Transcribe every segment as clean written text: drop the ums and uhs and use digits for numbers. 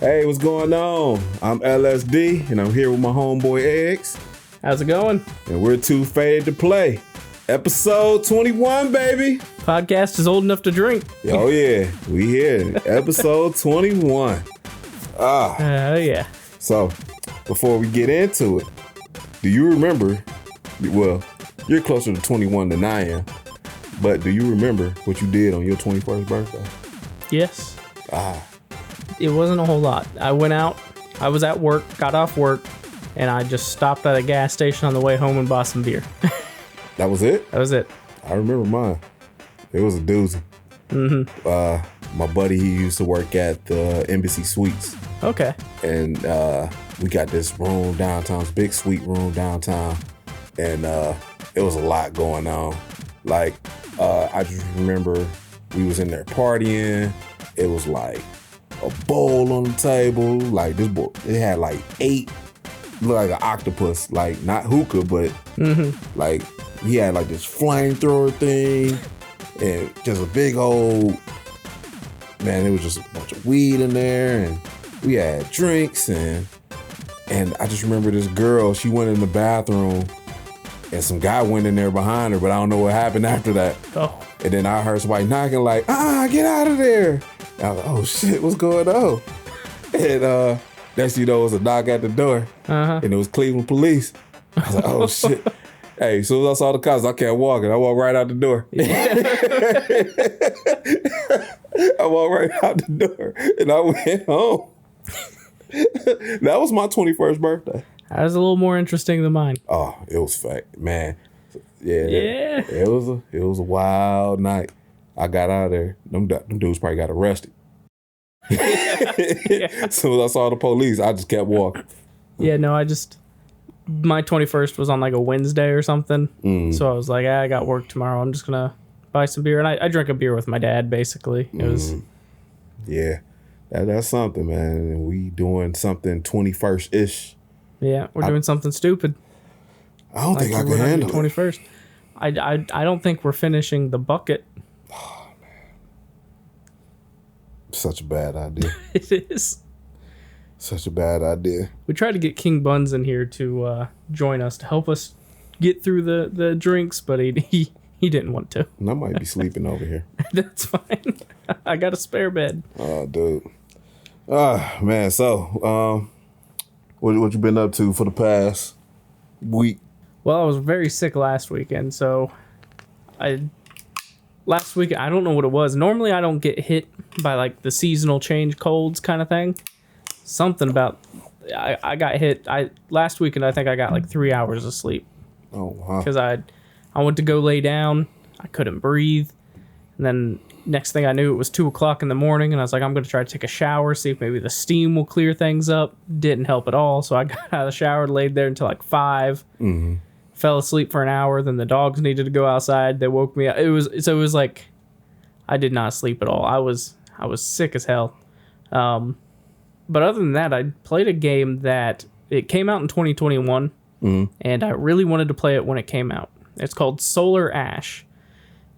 Hey, what's going on? I'm Lsd, and I'm here with my homeboy Eggs. How's it going? And we're too faded to play. Episode 21, baby. Podcast is old enough to drink. Oh, yeah. We here. Episode 21. Yeah. So, before we get into it, do you remember, well, you're closer to 21 than I am, but do you remember what you did on your 21st birthday? Yes. It wasn't a whole lot. I went out, I was at work, got off work, and I just stopped at a gas station on the way home and bought some beer. That was it? That was it. I remember mine. It was a doozy. Mm-hmm. My buddy, he used to work at the Embassy Suites. Okay. And we got this room downtown, this big suite room downtown. And it was a lot going on. Like, I just remember we was in there partying. It was like a bowl on the table. Like this bowl, it had like 8, looked like an octopus. Like not hookah, but like he had like this flamethrower thing. And just a big old, man, it was just a bunch of weed in there. And we had drinks. And I just remember this girl, she went in the bathroom. And some guy went in there behind her, but I don't know what happened after that. Oh. And then I heard somebody knocking like, get out of there. And I was like, oh shit, what's going on? And next thing you know, it was a knock at the door. And it was Cleveland police. I was like, oh shit. Hey, as soon as I saw the cops, I kept walking. I walked right out the door. I walked right out the door and I went home. That was my 21st birthday. That was a little more interesting than mine. Oh, it was fat, man. Yeah. It was a wild night. I got out of there. Them dudes probably got arrested. As soon as I saw the police, I just kept walking. Yeah, no, my 21st was on like a Wednesday or something. So I was like, I got work tomorrow. I'm just going to buy some beer. And I drank a beer with my dad, basically. It was... Yeah, that's something, man. And we doing something 21st-ish. Yeah, we're doing something stupid. I don't think I can handle it. 21st. I don't think we're finishing the bucket. Oh, man. Such a bad idea. It is. Such a bad idea. We tried to get King Buns in here to join us to help us get through the drinks, but he didn't want to. And I might be sleeping over here. That's fine. I got a spare bed. Oh, dude. Man, so, what you been up to for the past week? Well, I was very sick last weekend, so last week, I don't know what it was. Normally, I don't get hit by like the seasonal change colds kind of thing. Something about I got hit. Last weekend, I think I got like 3 hours of sleep. Oh, wow. Because I went to go lay down. I couldn't breathe. And then next thing I knew, it was 2 o'clock in the morning. And I was like, I'm going to try to take a shower, see if maybe the steam will clear things up. Didn't help at all. So I got out of the shower, laid there until like 5. Fell asleep for an hour. Then the dogs needed to go outside. They woke me up. It was like I did not sleep at all. I was sick as hell. But other than that, I played a game that it came out in 2021, and I really wanted to play it when it came out. It's called Solar Ash.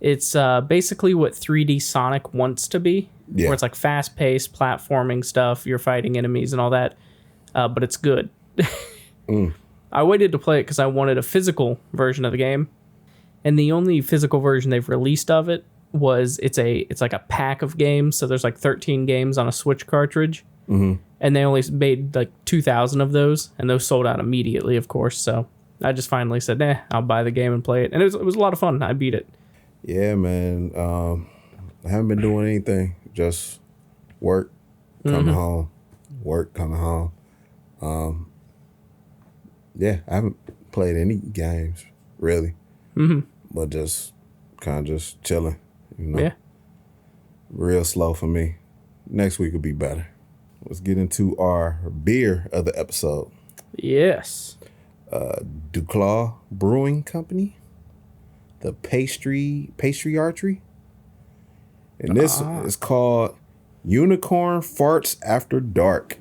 It's basically what 3D Sonic wants to be, where it's like fast-paced platforming stuff. You're fighting enemies and all that, but it's good. I waited to play it because I wanted a physical version of the game, and the only physical version they've released of it was it's like a pack of games. So there's like 13 games on a Switch cartridge. And they only made like 2,000 of those, and those sold out immediately, of course. So I just finally said, I'll buy the game and play it. And it was a lot of fun. I beat it. Yeah, man. I haven't been doing anything. Just work, coming home. Work, coming home. Yeah, I haven't played any games, really. But just kind of just chilling, you know. Yeah. Real slow for me. Next week will be better. Let's get into our beer of the episode. Yes. Duclaw Brewing Company. The pastry archery. And this is called Unicorn Farts After Dark.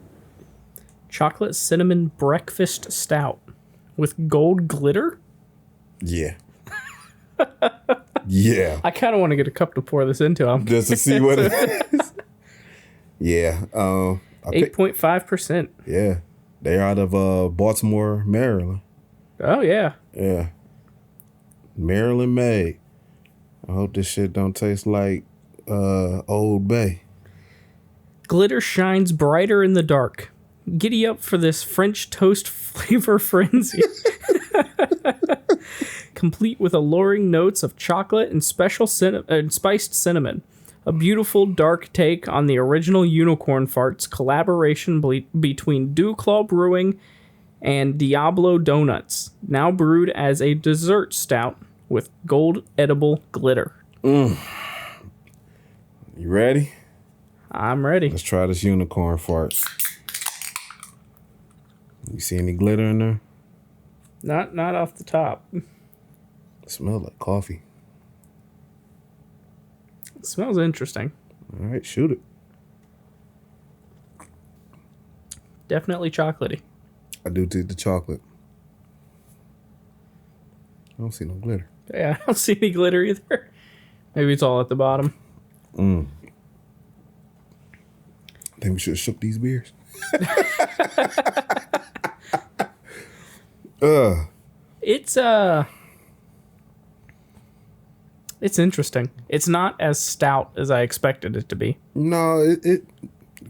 Chocolate cinnamon breakfast stout with gold glitter? Yeah. Yeah. I kind of want to get a cup to pour this into. Just to see what it is. Yeah. 8.5%. Yeah. They're out of Baltimore, Maryland. Oh, yeah. Yeah. Maryland made. I hope this shit don't taste like Old Bay. Glitter shines brighter in the dark. Giddy up for this French toast flavor frenzy. Complete with alluring notes of chocolate and spiced cinnamon. A beautiful dark take on the original Unicorn Farts collaboration between Dew Claw Brewing and Diablo Donuts. Now brewed as a dessert stout with gold edible glitter. You ready? I'm ready. Let's try this Unicorn Fart. You see any glitter in there? Not off the top. It smells like coffee. It smells interesting. All right, shoot it. Definitely chocolatey. I do take the chocolate. I don't see no glitter. Yeah, I don't see any glitter either. Maybe it's all at the bottom. I think we should have shook these beers. It's interesting. It's not as stout as I expected it to be. No, it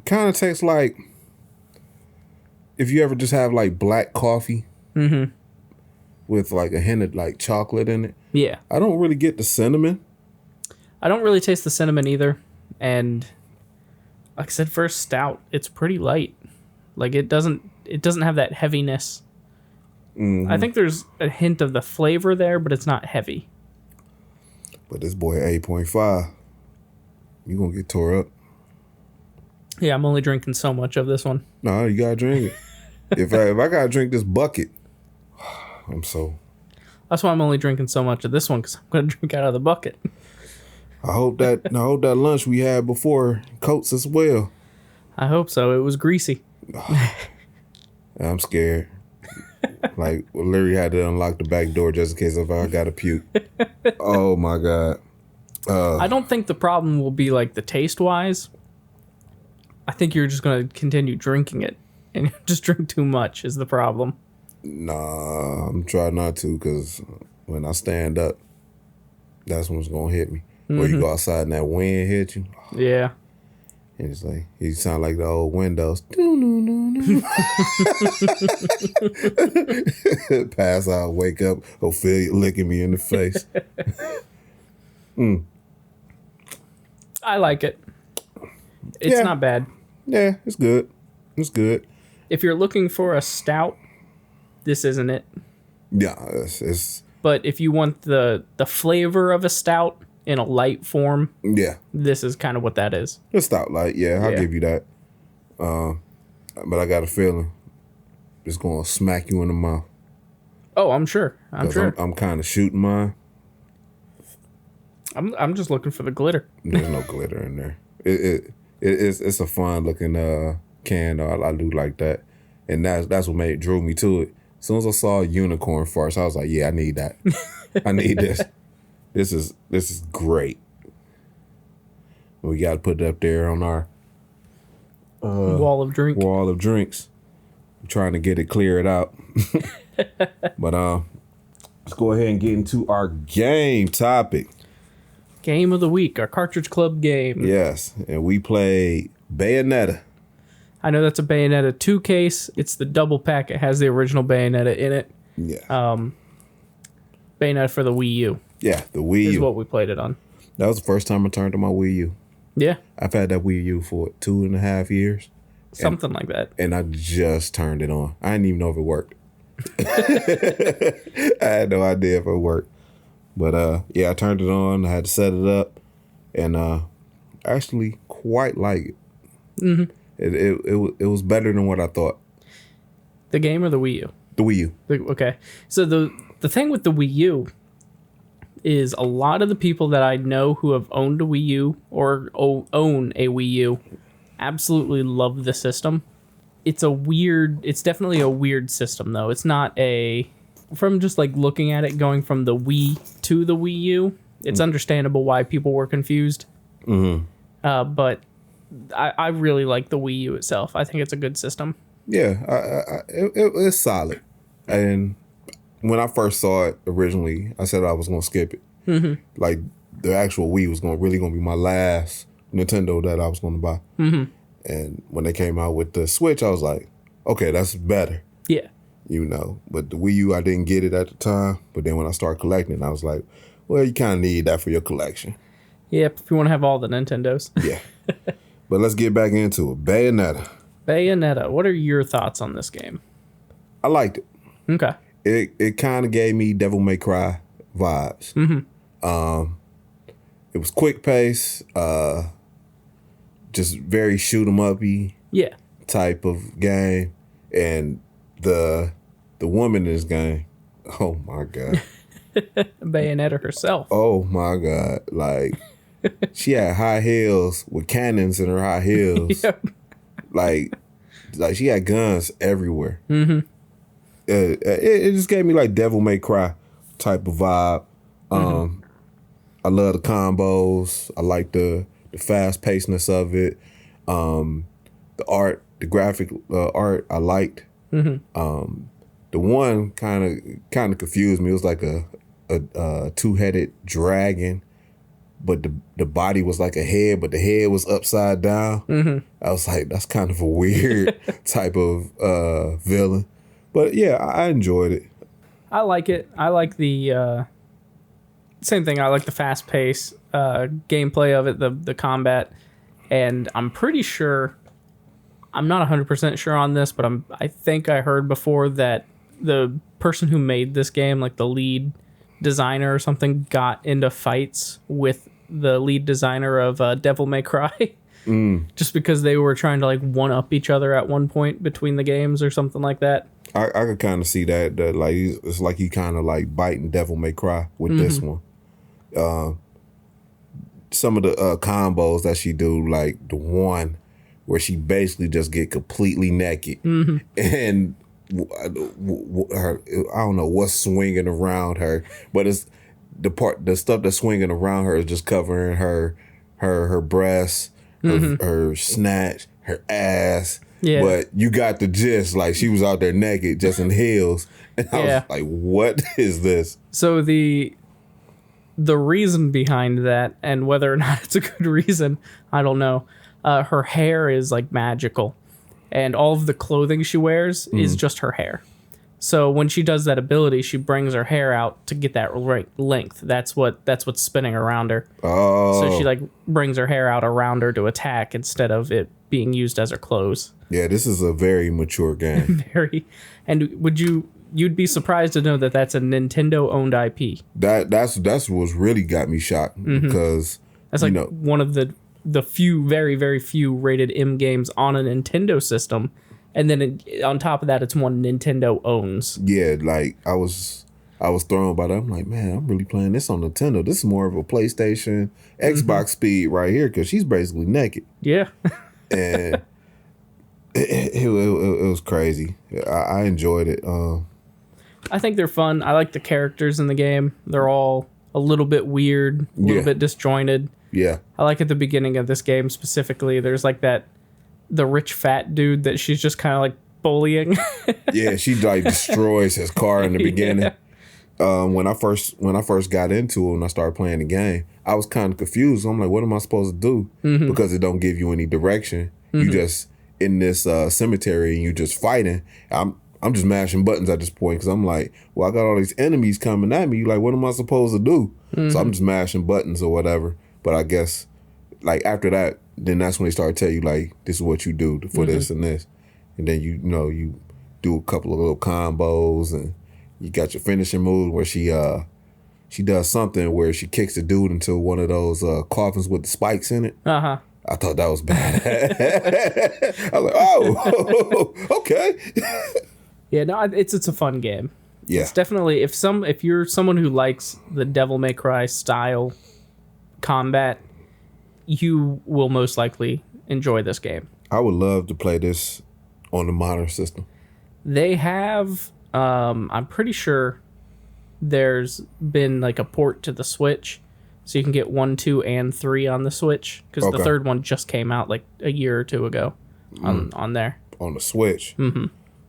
kind of tastes like if you ever just have like black coffee with like a hint of like chocolate in it. Yeah. I don't really get the cinnamon. I don't really taste the cinnamon either. And like I said, for a stout, it's pretty light. Like it doesn't have that heaviness. I think there's a hint of the flavor there, but it's not heavy. But this boy 8.5, you gonna get tore up. Yeah, I'm only drinking so much of this one. No, you gotta drink it. If I gotta drink this bucket, That's why I'm only drinking so much of this one, because I'm gonna drink out of the bucket. I hope that lunch we had before coats as well. I hope so. It was greasy. I'm scared. Like, Larry had to unlock the back door just in case if I got to puke. Oh my God. I don't think the problem will be like the taste wise. I think you're just going to continue drinking it and just drink too much is the problem. Nah, I'm trying not to, because when I stand up, that's when it's going to hit me. Or you go outside and that wind hit you. Yeah. And it's like, you sound like the old Windows. Pass out, wake up, Ophelia licking me in the face. I like it. It's not bad. Yeah, it's good. It's good. If you're looking for a stout, this isn't it. Yeah, it's But if you want the flavor of a stout in a light form, this is kind of what that is. It's stout light, I'll give you that. But I got a feeling it's gonna smack you in the mouth. Oh, I'm sure. I'm kind of shooting mine. I'm just looking for the glitter. There's no glitter in there. It's a fun looking can. I do like that, and that's what drew me to it. As soon as I saw Unicorn Farts, I was like, yeah, I need that. I need this. This is great. We got to put it up there on our wall of drinks. I'm trying to get it cleared out. But let's go ahead and get into our game topic. Game of the week, our Cartridge Club game. Yes, and we played Bayonetta. I know that's a Bayonetta 2 case. It's the double pack. It has the original Bayonetta in it. Yeah. Bayonetta for the Wii U. Yeah, the Wii U is what we played it on. That was the first time I turned on my Wii U. Yeah. I've had that Wii U for 2.5 years. Something like that. And I just turned it on. I didn't even know if it worked. I had no idea if it worked. But I turned it on. I had to set it up. And actually quite like it. Mm-hmm. It was better than what I thought. The game or the Wii U? The Wii U. Okay. So the thing with the Wii U is a lot of the people that I know who have owned a Wii U or own a Wii U absolutely love the system. It's definitely a weird system though. It's not from just like looking at it going from the Wii to the Wii U, it's understandable why people were confused. Mm-hmm. But I really like the Wii U itself. I think it's a good system. Yeah, it's solid. And when I first saw it originally, I said I was gonna skip it. Like the actual Wii was really gonna be my last Nintendo that I was gonna buy. And when they came out with the Switch, I was like, okay, that's better. Yeah. But the Wii U, I didn't get it at the time. But then when I started collecting, I was like, well, you kind of need that for your collection. Yep, if you want to have all the Nintendos. Yeah. But let's get back into it. Bayonetta. Bayonetta. What are your thoughts on this game? I liked it. Okay. It kind of gave me Devil May Cry vibes. It was quick pace, just very shoot 'em uppy type of game, and the woman in this game, oh my god, Bayonetta herself. oh my god, like she had high heels with cannons in her high heels, like she had guns everywhere. It just gave me like Devil May Cry type of vibe. I love the combos. I like the fast pacedness of it. The art, the graphic art, I liked. The one kind of confused me. It was like a two-headed dragon, but the body was like a head, but the head was upside down. I was like, that's kind of a weird type of villain. But yeah, I enjoyed it. I like it. I like the same thing. I like the fast pace gameplay of it, the combat, and I'm pretty sure. I'm not 100% sure on this, but I think I heard before that the person who made this game, like the lead designer or something, got into fights with the lead designer of Devil May Cry. Just because they were trying to like one up each other at one point between the games or something like that. I could kind of see that like it's like you kind of like biting Devil May Cry with this one. Some of the combos that she do, like the one where she basically just get completely naked and her, I don't know what's swinging around her, but it's the stuff that's swinging around her is just covering her breasts, her snatch, her ass. Yeah. But you got the gist, like she was out there naked, just in heels. And I was like, what is this? So the reason behind that, and whether or not it's a good reason, I don't know. Her hair is like magical. And all of the clothing she wears is just her hair. So when she does that ability, she brings her hair out to get that right length. That's what's spinning around her. Oh. So she like brings her hair out around her to attack instead of it being used as her clothes. Yeah, this is a very mature game. Very. And you'd be surprised to know that that's a Nintendo owned IP. That's what's really got me shocked because that's like one of the few, very, very few rated M games on a Nintendo system. And then on top of that, it's one Nintendo owns. Yeah, like I was thrown by that. I'm like, man, I'm really playing this on Nintendo. This is more of a PlayStation, Xbox speed right here because she's basically naked. Yeah. And it was crazy. I enjoyed it. I think they're fun. I like the characters in the game. They're all a little bit weird, a little bit disjointed. Yeah. I like at the beginning of this game specifically, there's like the rich fat dude that she's just kind of like bullying. Yeah, she like destroys his car in the beginning. Yeah. When I first got into it and I started playing the game, I was kind of confused. I'm like, what am I supposed to do? Because it don't give you any direction. You just in this cemetery and you just fighting. I'm just mashing buttons at this point because I'm like, well, I got all these enemies coming at me. Like, what am I supposed to do? So I'm just mashing buttons or whatever. But I guess like after that, then that's when they start to tell you like, this is what you do for this and this. And then you do a couple of little combos and you got your finishing move where she does something where she kicks the dude into one of those coffins with the spikes in it. Uh-huh. I thought that was bad. I was like, oh, okay. Yeah, no, it's a fun game. Yeah. It's definitely if you're someone who likes the Devil May Cry style combat, you will most likely enjoy this game. I would love to play this on the modern system. They have I'm pretty sure there's been like a port to the Switch. So you can get 1, 2, and 3 on the Switch, because the third one just came out like a year or two ago on there. On the Switch. Mm-hmm.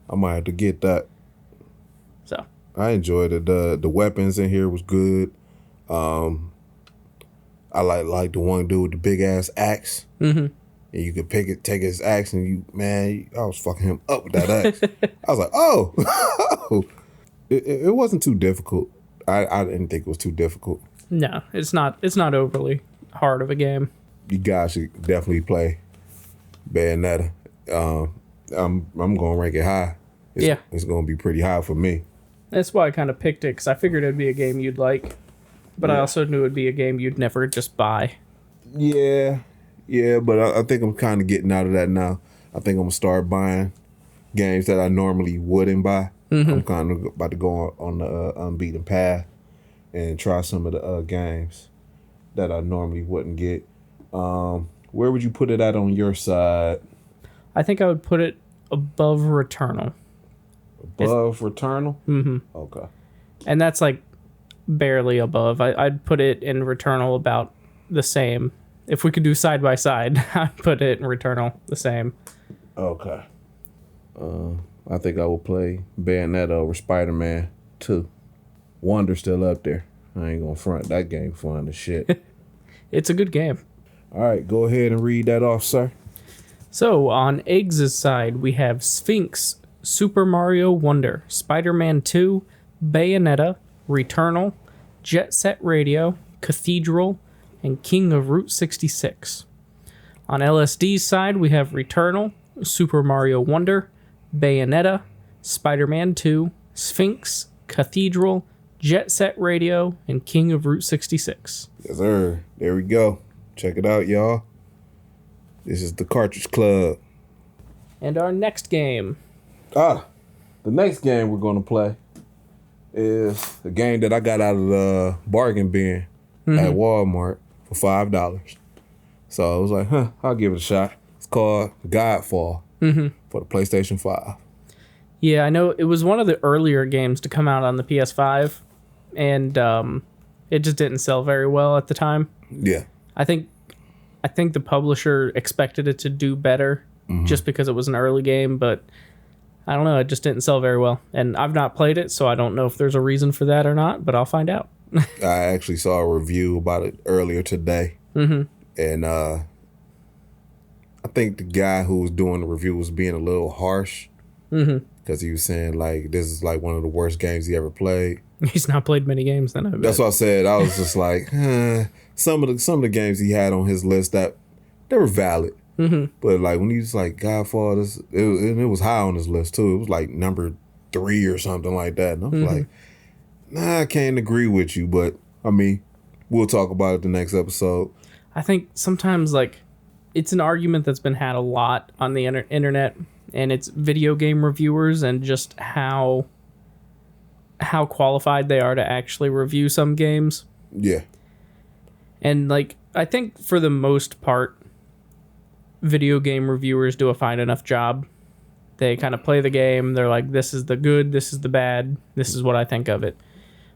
I might have to get that. So I enjoyed it. The weapons in here was good. I like the one dude with the big ass axe. Mm-hmm. And you could take his axe, and I was fucking him up with that axe. I was like, oh, it wasn't too difficult. I didn't think it was too difficult. No, it's not overly hard of a game. You guys should definitely play Bayonetta. I'm gonna rank it high. It's gonna be pretty high for me. That's why I kind of picked it, because I figured it'd be a game you'd like, but I also knew it'd be a game you'd never just buy. Yeah, but I think I'm kind of getting out of that now. I think I'm gonna start buying games that I normally wouldn't buy. Mm-hmm. I'm kind of about to go on the unbeaten path and try some of the games that I normally wouldn't get. Where would you put it at on your side? I think I would put it above Returnal. Above Returnal? Mm-hmm. Okay. And that's like barely above. I'd put it in Returnal about the same. If we could do side by side, I'd put it in Returnal the same. Okay. I think I will play Bayonetta over Spider-Man 2. Wonder's still up there. I ain't gonna front. That game fun as shit. It's a good game. All right, go ahead and read that off, sir. So, on Eggs' side, we have Sphinx, Super Mario Wonder, Spider-Man 2, Bayonetta, Returnal, Jet Set Radio, Cathedral, and King of Route 66. On LSD's side, we have Returnal, Super Mario Wonder, Bayonetta, Spider-Man 2, Sphinx, Cathedral, Jet Set Radio, and King of Route 66. Yes, sir. There we go. Check it out, y'all. This is the Cartridge Club. And our next game. The next game we're going to play is a game that I got out of the bargain bin at Walmart for $5. So I was like, I'll give it a shot. It's called Godfall for the PlayStation 5. Yeah, I know it was one of the earlier games to come out on the PS5, and it just didn't sell very well at the time. Yeah. I think the publisher expected it to do better just because it was an early game, but I don't know, it just didn't sell very well. And I've not played it, so I don't know if there's a reason for that or not, but I'll find out. I actually saw a review about it earlier today. And I think the guy who was doing the review was being a little harsh because he was saying, like, this is like one of the worst games he ever played. He's not played many games then, I bet. That's what I said. I was just like, some of the games he had on his list that they were valid. But like when he was like Godfall, it was high on his list too. It was like number 3 or something like that. And I was like, nah, I can't agree with you, but I mean, we'll talk about it the next episode. I think sometimes like it's an argument that's been had a lot on the internet, and it's video game reviewers and just how qualified they are to actually review some games. Yeah. And like I think for the most part, video game reviewers do a fine enough job. They kind of play the game. They're like, this is the good, this is the bad, this is what I think of it.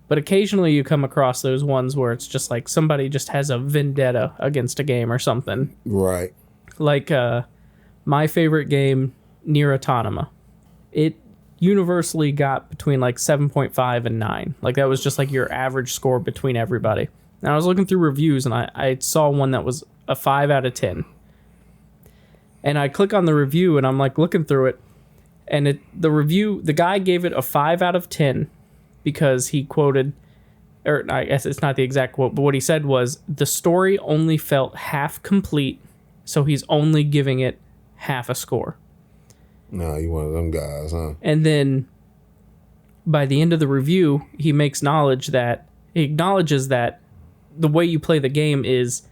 But occasionally you come across those ones where it's just like somebody just has a vendetta against a game or something. Right. Like my favorite game, Nier Automata. It universally got between like 7.5 and 9. Like that was just like your average score between everybody. And I was looking through reviews and I saw one that was a 5 out of 10. And I click on the review and I'm like looking through it, and the guy gave it a 5 out of 10 because he quoted, or I guess it's not the exact quote, but what he said was the story only felt half complete, so he's only giving it half a score. Nah, you one of them guys, huh? And then by the end of the review, he acknowledges that the way you play the game is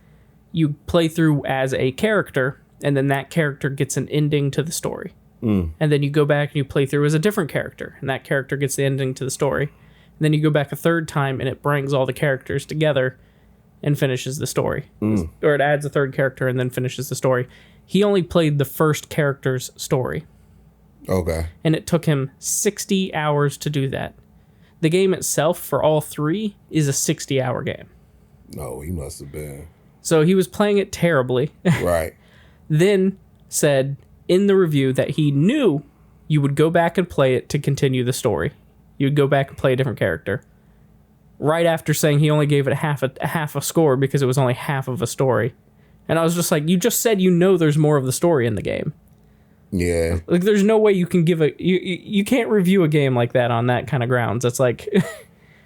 you play through as a character, and then that character gets an ending to the story. And then you go back and you play through as a different character, and that character gets the ending to the story. And then you go back a third time, and it brings all the characters together and finishes the story. Or it adds a third character and then finishes the story. He only played the first character's story. Okay. And it took him 60 hours to do that. The game itself, for all 3, is a 60-hour game. No, he must have been. So he was playing it terribly. Right. Then said in the review that he knew you would go back and play it to continue the story. You would go back and play a different character. Right after saying he only gave it half a score because it was only half of a story. And I was just like, you just said you know there's more of the story in the game. Yeah. Like, there's no way you can give you can't review a game like that on that kind of grounds. It's like...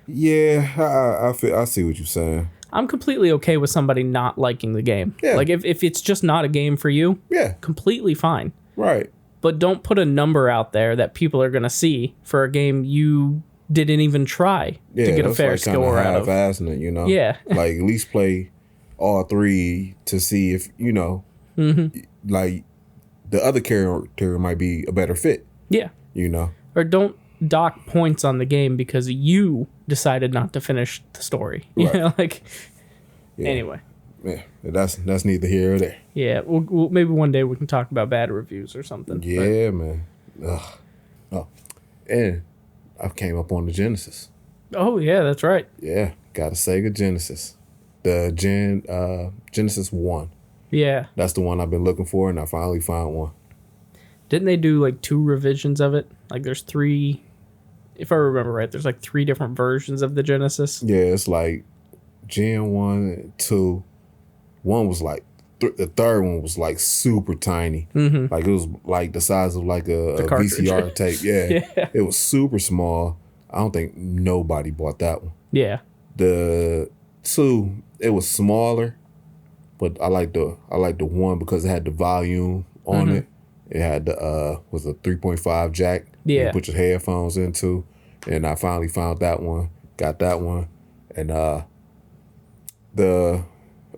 Yeah, I see what you're saying. I'm completely okay with somebody not liking the game. Yeah. Like, if it's just not a game for you, Yeah. completely fine. Right. But don't put a number out there that people are going to see for a game you didn't even try to get a fair score out of. Half-assing it, you know? Yeah. Like, at least play all three to see if, you know, like, the other character might be a better fit, Yeah. you know? Or don't dock points on the game because you decided not to finish the story. You Right. know, like... Yeah. Anyway. Yeah, that's neither here or there. Yeah, we'll maybe one day we can talk about bad reviews or something. Yeah, man. Ugh. Oh, and I came up on the Genesis. Oh, yeah, that's right. Yeah, got a Sega Genesis. The Genesis 1. Yeah. That's the one I've been looking for, and I finally found one. Didn't they do, like, 2 revisions of it? Like, there's 3... If I remember right, there's, like, 3 different versions of the Genesis. Yeah, it's like Gen 1 and 2. One was like... the third one was, like, super tiny. Mm-hmm. Like, it was, like, the size of, like, a VCR tape. Yeah. Yeah. It was super small. I don't think nobody bought that one. Yeah. The 2, it was smaller, but I like the one because it had the volume on it. It had the was a 3.5 jack. Yeah. You put your headphones into, and I finally found that one. Got that one, and the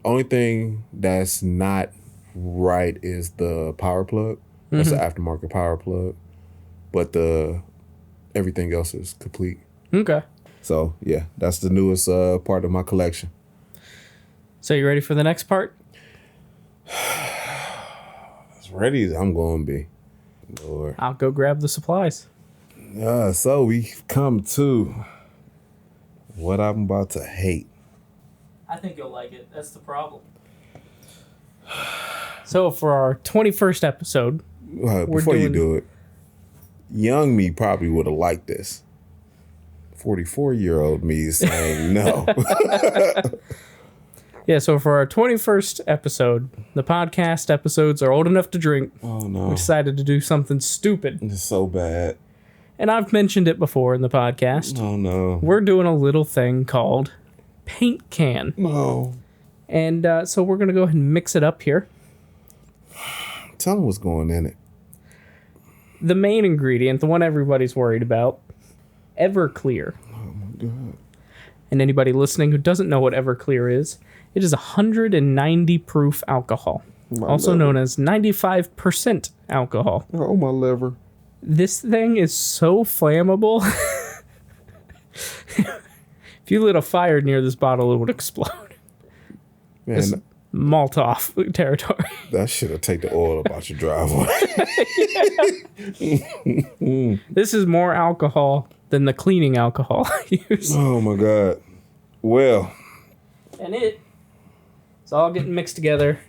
only thing that's not right is the power plug. That's an aftermarket power plug, but everything else is complete. Okay. So yeah, that's the newest part of my collection. So you ready for the next part? As ready as I'm going to be. Lord. I'll go grab the supplies. So we've come to what I'm about to hate. I think you'll like it. That's the problem. So for our 21st episode... Before you do it, young me probably would have liked this. 44-year-old me is saying no. Yeah, so for our 21st episode, the podcast episodes are old enough to drink. Oh, no. We decided to do something stupid. It's so bad. And I've mentioned it before in the podcast. Oh, no. We're doing a little thing called Paint Can. No. And so we're going to go ahead and mix it up here. Tell them what's going in it. The main ingredient, the one everybody's worried about, Everclear. Oh, my God. And anybody listening who doesn't know what Everclear is, it is 190 proof alcohol, also known as 95% alcohol. Oh, my liver. This thing is so flammable. If you lit a fire near this bottle, it would explode. Man, It's Molotov territory. that should have taken the oil up out your driveway. This is more alcohol than the cleaning alcohol I use. Oh, my God. Well. And it's all getting mixed together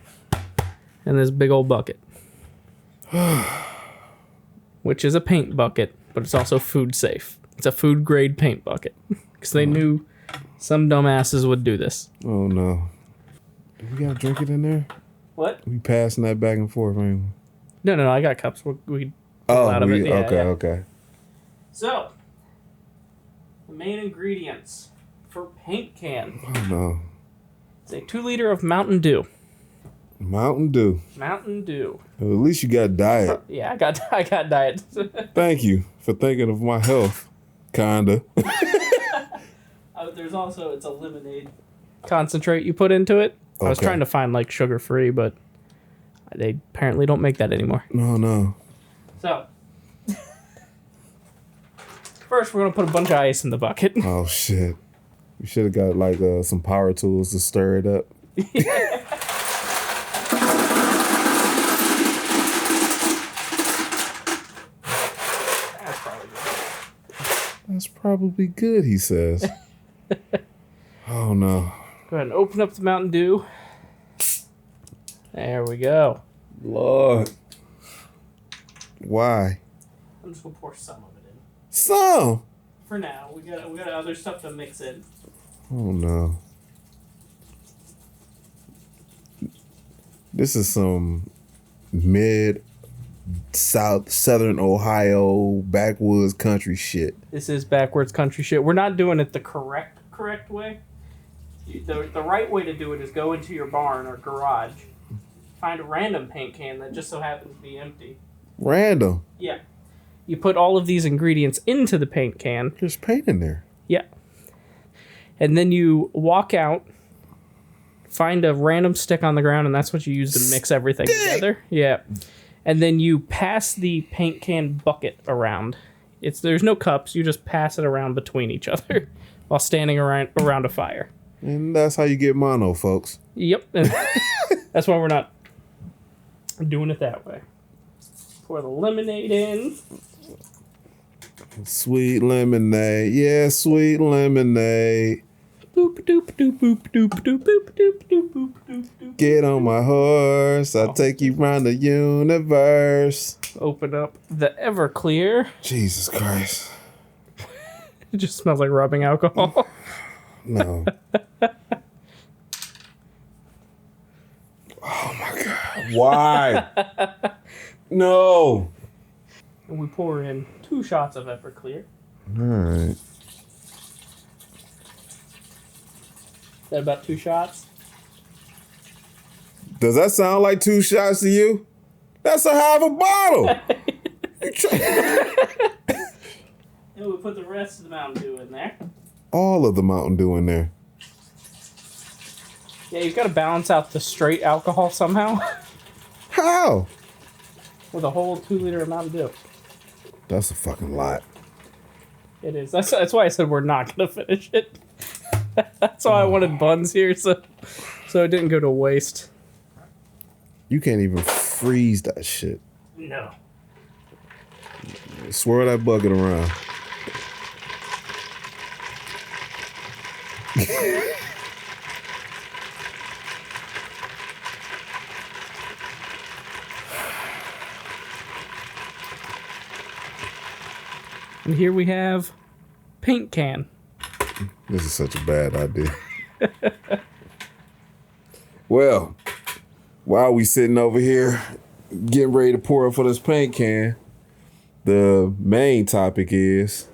in this big old bucket. Which is a paint bucket, but it's also food safe. It's a food grade paint bucket. Because they knew some dumbasses would do this. Oh, no. Do we got to drink it in there? What? We passing that back and forth, ain't we? No, I got cups. We pull out of it. Yeah, okay, yeah. okay. So, the main ingredients for Paint Can. Oh, no. It's a 2 liter of Mountain Dew. Mountain Dew. Mountain Dew. Well, at least you got diet. Yeah, I got diet. Thank you for thinking of my health. Kinda. There's also, it's a lemonade concentrate you put into it. I was Okay. trying to find like sugar free, but they apparently don't make that anymore. No. So, first we're going to put a bunch of ice in the bucket. Oh, shit. You should have got like some power tools to stir it up. That's probably good. That's probably good, he says. Oh, no. Go ahead and open up the Mountain Dew. There we go. Lord. Why? I'm just gonna pour some of it in. Some? For now. We got other stuff to mix in. Oh no. This is some southern Ohio backwoods country shit. This is backwards country shit. We're not doing it the correct way. The right way to do it is go into your barn or garage, find a random paint can that just so happens to be empty. Random? Yeah. You put all of these ingredients into the paint can. There's paint in there. Yeah. And then you walk out, find a random stick on the ground, and that's what you use to mix everything together. Yeah. And then you pass the paint can bucket around. There's no cups. You just pass it around between each other while standing around a fire. And that's how you get mono, folks. Yep. That's why we're not doing it that way. Pour the lemonade in. Sweet lemonade. Yeah, sweet lemonade. Boop doop doop boop doop doop boop doop doop boop doop doop. Get on my horse. I'll take you round the universe. Open up the Everclear. Jesus Christ. It just smells like rubbing alcohol. No. Oh my God. Why? No. And we pour in 2 shots of Everclear. All right. Is that about 2 shots? Does that sound like 2 shots to you? That's a half a bottle. And we put the rest of the Mountain Dew in there. All of the Mountain Dew in there. Yeah, you've got to balance out the straight alcohol somehow. How? With a whole 2 liter of Mountain Dew. That's a fucking lot. It is. That's why I said we're not going to finish it. That's why I wanted buns here, so it didn't go to waste. You can't even freeze that shit. No. Swirl that bucket around. And here we have paint can. This is such a bad idea. Well, while we sitting over here getting ready to pour up for this paint can, the main topic is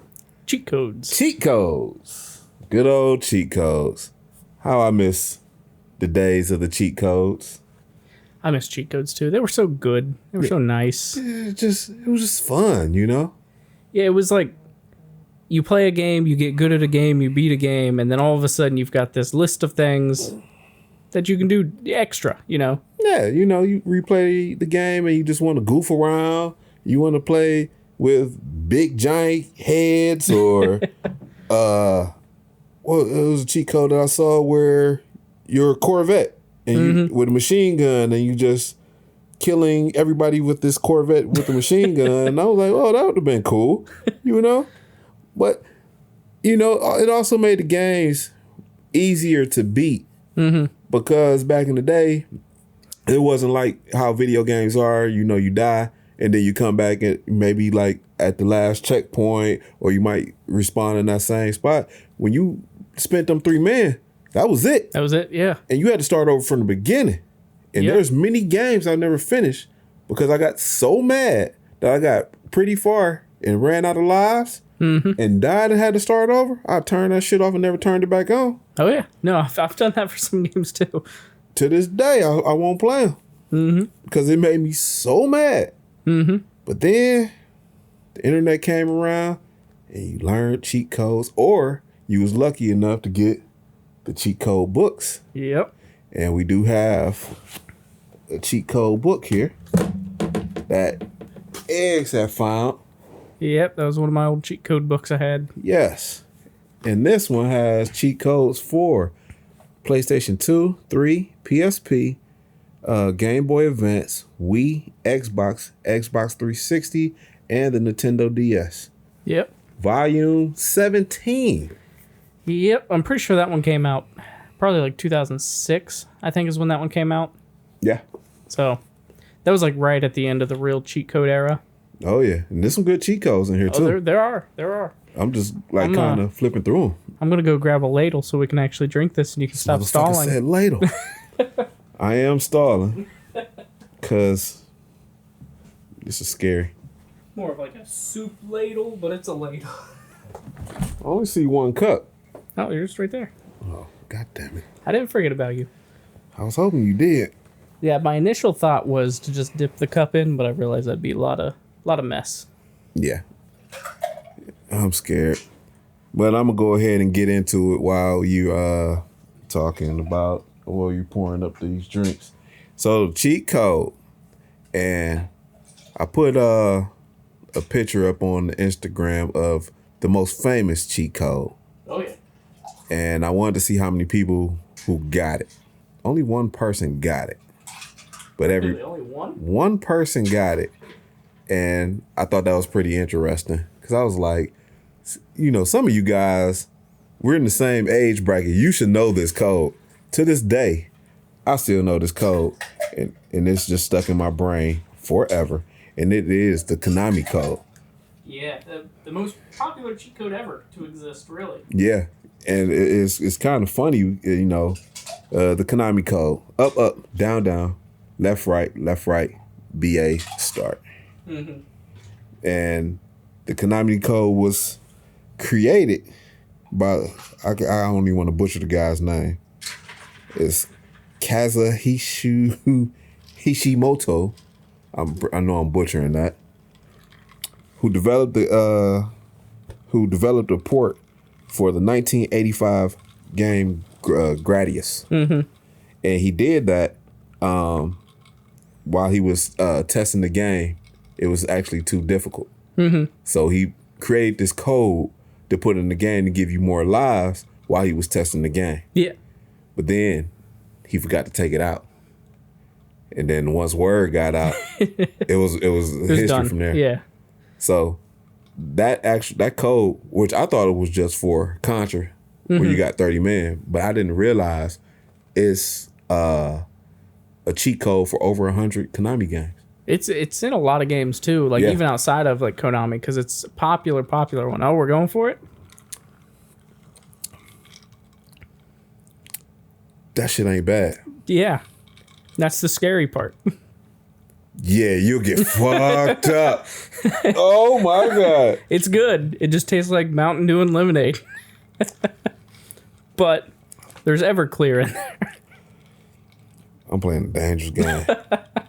Cheat codes. cheat codes. Good old cheat codes. How I miss the days of the cheat codes. I miss cheat codes too. They were so good. They were so nice. It was just fun, you know? Yeah, it was like you play a game, you get good at a game, you beat a game, and then all of a sudden you've got this list of things that you can do extra, you know? Yeah, you know, you replay the game and you just want to goof around. You want to play with big giant heads or well, it was a cheat code that I saw where you're a Corvette and you with a machine gun and you just killing everybody with this Corvette with a machine gun. And I was like, oh, that would have been cool, you know? But, you know, it also made the games easier to beat because back in the day, it wasn't like how video games are. You know, you die and then you come back and maybe like at the last checkpoint or you might respawn in that same spot. When you spent them 3 men, that was it. That was it, yeah. And you had to start over from the beginning. And Yep. there's many games I never finished because I got so mad that I got pretty far and ran out of lives and died and had to start over. I turned that shit off and never turned it back on. Oh, yeah. No, I've done that for some games too. To this day, I won't play them because it made me so mad. But then the internet came around and you learned cheat codes, or you was lucky enough to get the cheat code books. Yep. And we do have a cheat code book here that Eggs have found. Yep, that was one of my old cheat code books I had. Yes. And this one has cheat codes for PlayStation 2, 3, PSP, Game Boy Advance, Wii, Xbox, Xbox 360, and the Nintendo DS. Yep. Volume 17. Yep, I'm pretty sure that one came out probably like 2006, I think is when that one came out. Yeah. So that was like right at the end of the real cheat code era. Oh yeah, and there's some good cheat codes in here too. There are. I'm just like kind of flipping through them. I'm gonna go grab a ladle so we can actually drink this, and you can stop stalling. Said ladle. I am stalling, cause this is scary. More of like a soup ladle, but it's a ladle. I only see one cup. Oh, you're just right there. Oh, God damn it! I didn't forget about you. I was hoping you did. Yeah, my initial thought was to just dip the cup in, but I realized that'd be a lot of mess. Yeah. I'm scared. But I'm gonna go ahead and get into it while you talking about while you're pouring up these drinks. So cheat code. And I put a picture up on the Instagram of the most famous cheat code. Oh yeah. And I wanted to see how many people who got it. Only one person got it. But Really, only one person got it. And I thought that was pretty interesting. Because I was like, you know, some of you guys, we're in the same age bracket. You should know this code. To this day, I still know this code. And it's just stuck in my brain forever. And it is the Konami code. Yeah, the most popular cheat code ever to exist, really. Yeah. And it's kind of funny, you know, the Konami code. Up, up, down, down, left, right, BA, start. Mm-hmm. And the Konami code was created by, I don't even want to butcher the guy's name. It's Hishimoto. I know I'm butchering that. Who developed a port for the 1985 game Gradius. Mm-hmm. And he did that while he was testing the game. It was actually too difficult. Mm-hmm. So he created this code to put in the game to give you more lives while he was testing the game. Yeah. But then he forgot to take it out. And then once word got out, it was history done. from there. Yeah. So that code, which I thought it was just for Contra, where you got 30 men, but I didn't realize it's a cheat code for over 100 Konami games. It's in a lot of games too, like even outside of like Konami, because it's a popular one. Oh, we're going for it? That shit ain't bad. Yeah. That's the scary part. Yeah, you'll get fucked up. Oh my God. It's good. It just tastes like Mountain Dew and lemonade. But there's Everclear in there. I'm playing a dangerous game.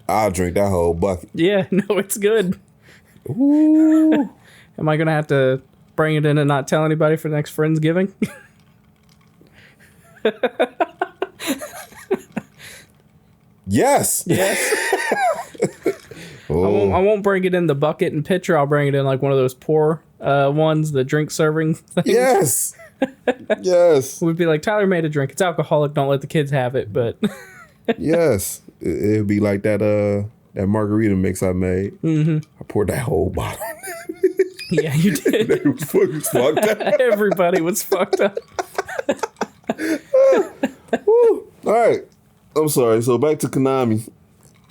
I'll drink that whole bucket. Yeah, no, it's good. Ooh. Am I going to have to bring it in and not tell anybody for the next Friendsgiving? Yes. Yes. Oh. I won't bring it in the bucket and pitcher. I'll bring it in like one of those pour ones, the drink serving things. Yes. Yes. We'd be like, Tyler made a drink. It's alcoholic. Don't let the kids have it. But Yes. It'd be like that margarita mix I made. Mm-hmm. I poured that whole bottle. Yeah, you did. It was fucking fucked up. Everybody was fucked up. Woo. All right. I'm sorry. So back to Konami.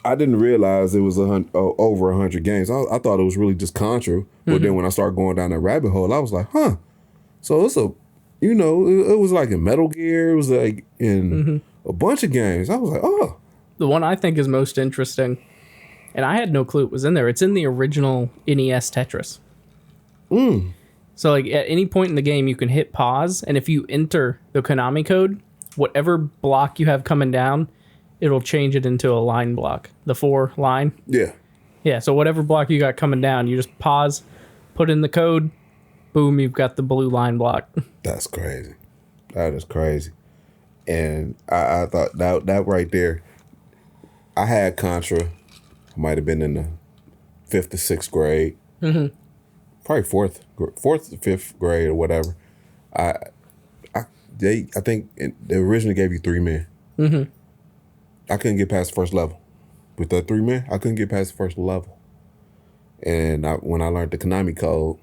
I didn't realize it was over 100 games. I thought it was really just Contra. But then when I started going down that rabbit hole, I was like, huh. So it's it was like in Metal Gear. It was like in a bunch of games. I was like, oh. The one I think is most interesting, and I had no clue it was in there. It's in the original NES Tetris. So like at any point in the game, you can hit pause, and if you enter the Konami code, whatever block you have coming down, it'll change it into a line block. The 4 line. Yeah. Yeah, so whatever block you got coming down, you just pause, put in the code, boom, you've got the blue line block. That's crazy. That is crazy. And I thought that right there, I had Contra. I might have been in the 5th to 6th grade. Mm-hmm. Probably 4th to 5th grade or whatever. I think they originally gave you 3 men. Mm-hmm. I couldn't get past the first level. With the 3 men, I couldn't get past the first level. And when I learned the Konami code,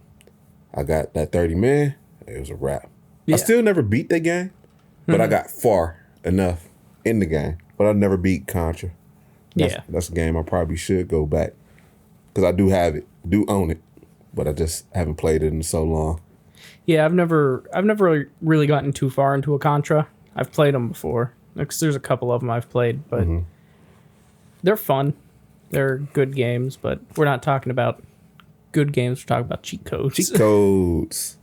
I got that 30 men. It was a wrap. Yeah. I still never beat that game, but I got far enough in the game. But I never beat Contra. That's a game I probably should go back. Because I do have it, do own it. But I just haven't played it in so long. Yeah, I've never really gotten too far into a Contra. I've played them before. There's a couple of them I've played, but they're fun. They're good games, but we're not talking about good games. We're talking about cheat codes. Cheat codes.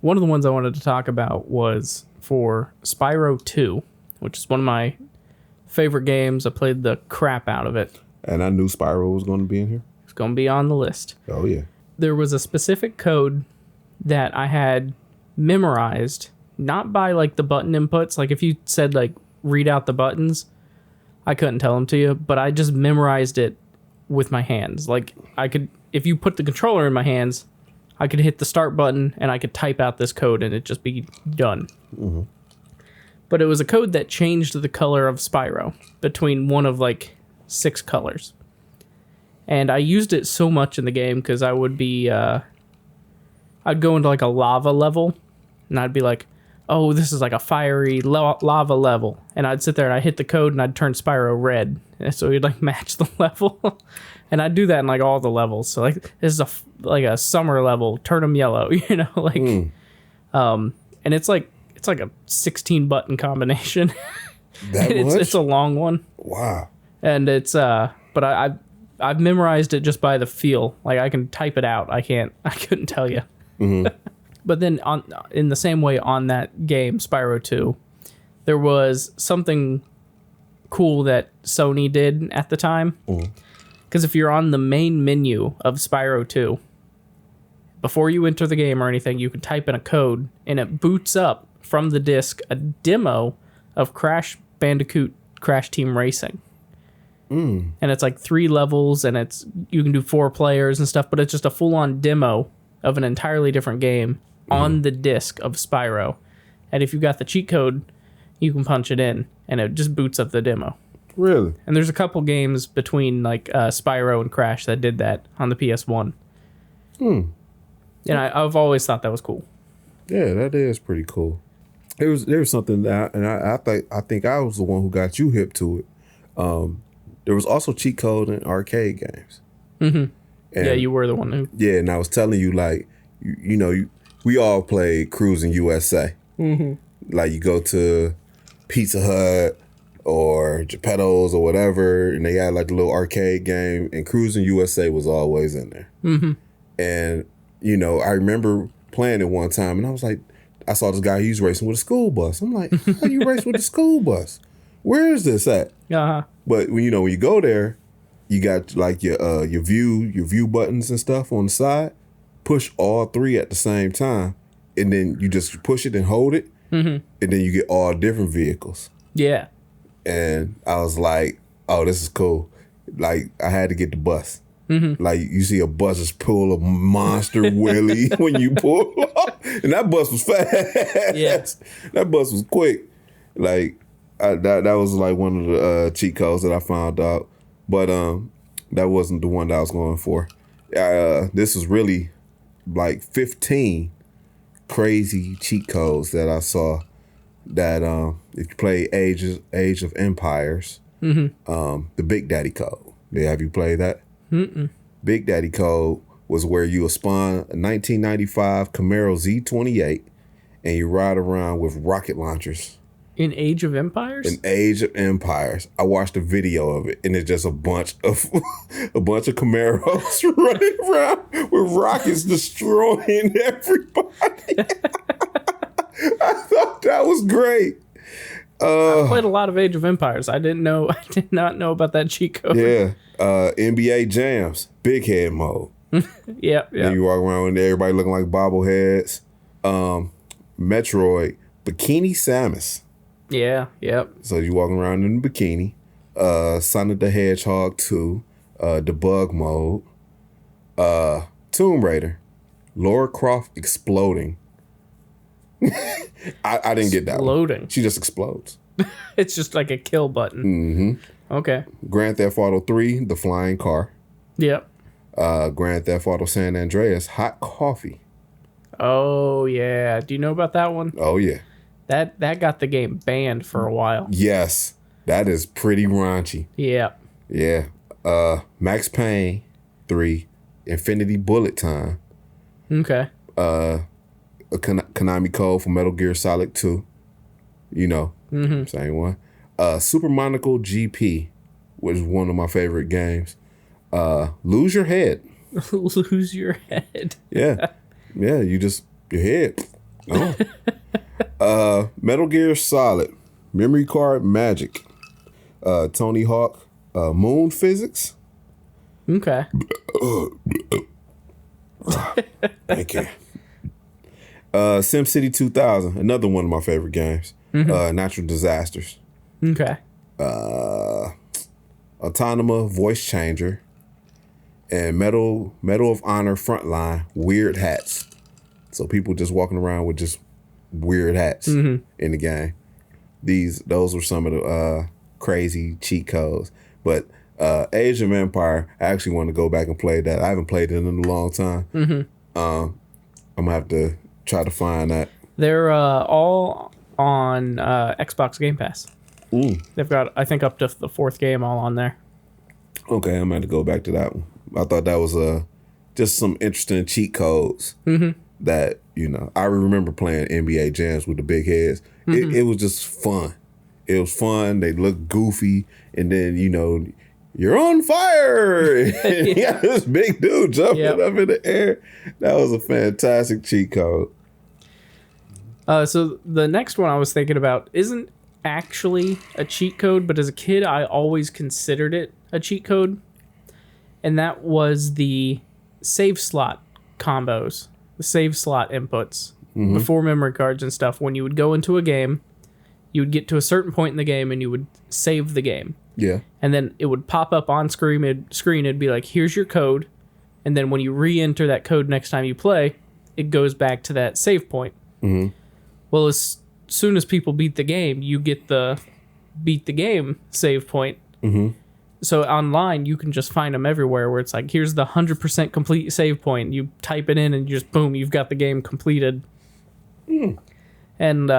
One of the ones I wanted to talk about was for Spyro 2, which is one of my favorite games. I played the crap out of it. And I knew Spyro was going to be in here. It's going to be on the list. Oh, yeah. There was a specific code that I had memorized, not by like the button inputs. Like if you said like read out the buttons, I couldn't tell them to you, but I just memorized it with my hands. Like I could, if you put the controller in my hands, I could hit the start button and I could type out this code and it'd just be done. But it was a code that changed the color of Spyro between one of like 6 colors. And I used it so much in the game because I would be, I'd go into like a lava level and I'd be like, oh, this is like a fiery lava level. And I'd sit there and I'd hit the code and I'd turn Spyro red. And so he'd like match the level. And I'd do that in like all the levels. So like, this is like a summer level, turn them yellow, you know, like, and it's like a 16 button combination. It's a long one. Wow. And it's, but I've memorized it just by the feel. Like I can type it out. I couldn't tell you. But then in the same way on that game, Spyro 2, there was something cool that Sony did at the time. Because if you're on the main menu of Spyro 2, before you enter the game or anything, you can type in a code and it boots up from the disc a demo of Crash Bandicoot Crash Team Racing. And it's like 3 levels and you can do 4 players and stuff, but it's just a full-on demo of an entirely different game on the disc of Spyro. And if you got the cheat code, you can punch it in and it just boots up the demo. Really? And there's a couple games between like Spyro and Crash that did that on the PS1. And I've always thought that was cool. Yeah, that is pretty cool. There was something that, and I think I was the one who got you hip to it. There was also cheat code in arcade games. And, yeah, you were the one who. Yeah, and I was telling you, like, we all played Cruising USA. Like, you go to Pizza Hut or Geppetto's or whatever, and they had like the little arcade game, and Cruising USA was always in there. And, I remember playing it one time, and I was like, I saw this guy, he was racing with a school bus. I'm like, how you race with a school bus? Where is this at? But when you go there, you got like your view buttons and stuff on the side. Push all 3 at the same time, and then you just push it and hold it, and then you get all different vehicles. Yeah. And I was like, oh, this is cool. Like, I had to get the bus. Like, you see a bus just pull a monster wheelie when you pull up, and that bus was fast. Yeah. That bus was quick. Like, that was like one of the cheat codes that I found out. But that wasn't the one that I was going for. This was really like 15 crazy cheat codes that I saw that if you play Age of Empires, the Big Daddy code. Yeah, have you played that? Big Daddy code was where you will spawn a 1995 Camaro Z28 and you ride around with rocket launchers. In Age of Empires? In Age of Empires. I watched a video of it, and it's just a bunch of Camaros running around with rockets destroying everybody. I thought that was great. I played a lot of Age of Empires. I did not know about that cheat code. Yeah. NBA Jams, big head mode. Yeah. And you walk around with everybody looking like bobbleheads. Metroid, Bikini Samus. Yeah, yep. So you walking around in a bikini. Sonic the Hedgehog 2, debug mode. Tomb Raider, Lara Croft exploding. I didn't get that one. Exploding. She just explodes. It's just like a kill button. Okay. Grand Theft Auto 3, the flying car. Yep. Grand Theft Auto San Andreas, hot coffee. Oh, yeah. Do you know about that one? Oh, yeah. That got the game banned for a while. Yes, that is pretty raunchy. Yeah. Yeah. Max Payne 3, Infinity Bullet Time. Okay. A Konami code for Metal Gear Solid 2. You know, same one. Super Monaco GP, which is one of my favorite games. Lose Your Head. Lose Your Head. Yeah. Yeah, your head. Oh. Metal Gear Solid, Memory Card Magic, Tony Hawk, Moon Physics. Okay. Thank you. SimCity 2000, another one of my favorite games. Natural Disasters. Okay. Autonoma Voice Changer, and Medal of Honor Frontline Weird Hats. So people just walking around with just weird hats in the game. Those were some of the crazy cheat codes. But Age of Empire, I actually want to go back and play that. I haven't played it in a long time. I'm gonna have to try to find that. They're all on Xbox Game Pass. They've got, I think, up to the 4th game all on there. Okay, I'm gonna have to go back to that one. I thought that was just some interesting cheat codes that, you know, I remember playing NBA Jams with the big heads. It was just fun. It was fun. They looked goofy, and then, you know, you're on fire. Yeah, this big dude jumping up in the air. That was a fantastic cheat code. So the next one I was thinking about isn't actually a cheat code, but as a kid, I always considered it a cheat code. And that was the save slot combos, the save slot inputs before memory cards and stuff. When you would go into a game, you would get to a certain point in the game and you would save the game. Yeah. And then it would pop up on screen. It'd be like, here's your code. And then when you re-enter that code next time you play, it goes back to that save point. Well, as soon as people beat the game, you get the beat the game save point. So online, you can just find them everywhere where it's like, here's the 100% complete save point. You type it in and you just, boom, you've got the game completed. And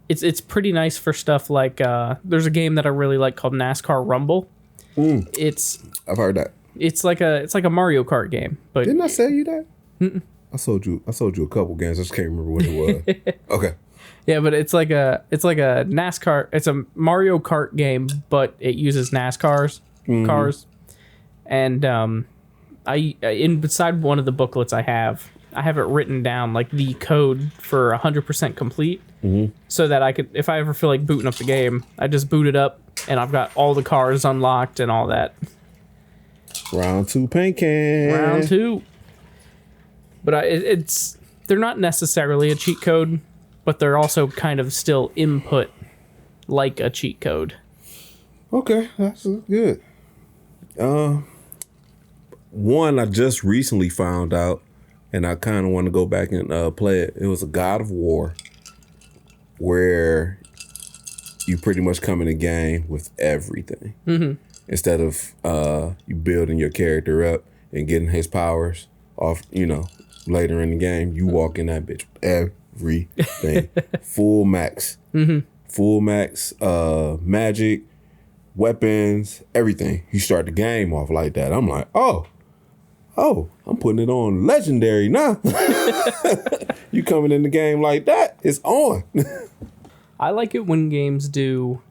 it's pretty nice for stuff like, there's a game that I really like called NASCAR Rumble. I've heard that. It's like a Mario Kart game. But didn't I sell you that? I sold you a couple games. I just can't remember what it was. Okay. Yeah, but it's like a NASCAR. It's a Mario Kart game, but it uses NASCAR's cars. And I beside one of the booklets I have it written down like the code for 100% complete, so that I could, if I ever feel like booting up the game, I just boot it up and I've got all the cars unlocked and all that. Round 2 paint can. Round 2. But they're not necessarily a cheat code, but they're also kind of still input like a cheat code. Okay, that's good. One I just recently found out, and I kind of want to go back and play it. It was a God of War, where you pretty much come in the game with everything. Instead of you building your character up and getting his powers off, you know, later in the game, you walk in that bitch with everything. Full max. Full max magic, weapons, everything. You start the game off like that. I'm like, oh, I'm putting it on legendary now. You coming in the game like that, it's on. I like it when games do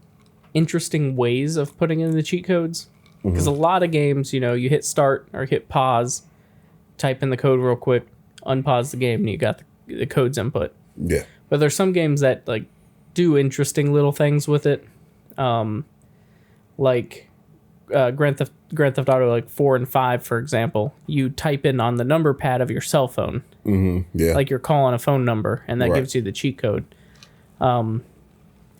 interesting ways of putting in the cheat codes. Because a lot of games, you know, you hit start or hit pause, type in the code real quick, unpause the game, and you got the code's input. Yeah. But there's some games that like do interesting little things with it. Like Grand Theft Auto like 4 and 5, for example. You type in on the number pad of your cell phone. Yeah. Like you're calling a phone number, and that gives you the cheat code.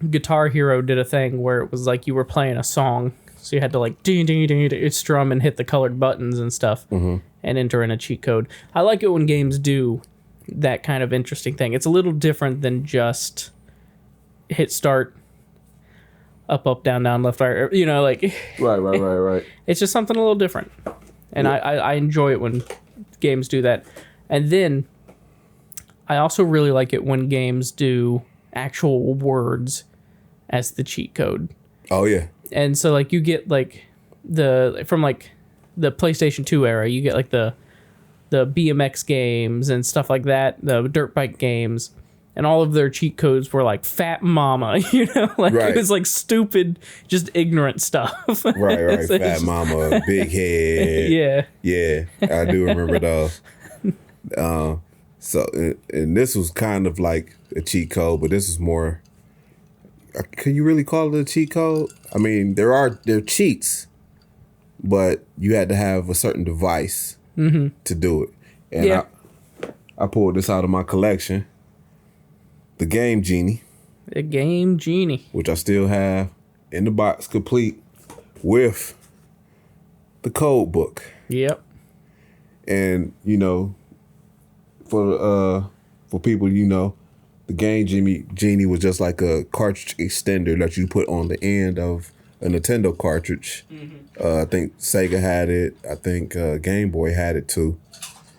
Guitar Hero did a thing where it was like you were playing a song, so you had to like ding ding ding strum and hit the colored buttons and stuff, and enter in a cheat code. I like it when games do that kind of interesting thing. It's a little different than just hit start, up down left right. You know, like right. It's just something a little different, and I enjoy it when games do that. And then I also really like it when games do actual words as the cheat code. Oh yeah. And so like you get like from like the PlayStation 2 era, you get like the BMX games and stuff like that, the dirt bike games, and all of their cheat codes were like fat mama, like Right. it was like stupid, just ignorant stuff. Right. So Fat mama, big head. yeah. I do remember those. So, and this was kind of like a cheat code, but this is more. Can you really call it a cheat code? I mean, there cheats, but you had to have a certain device to do it. And I pulled this out of my collection, the Game Genie. The Game Genie, which I still have in the box, complete with the code book. Yep. And for people, the Game Genie was just like a cartridge extender that you put on the end of a Nintendo cartridge. I think Sega had it. I think Game Boy had it too.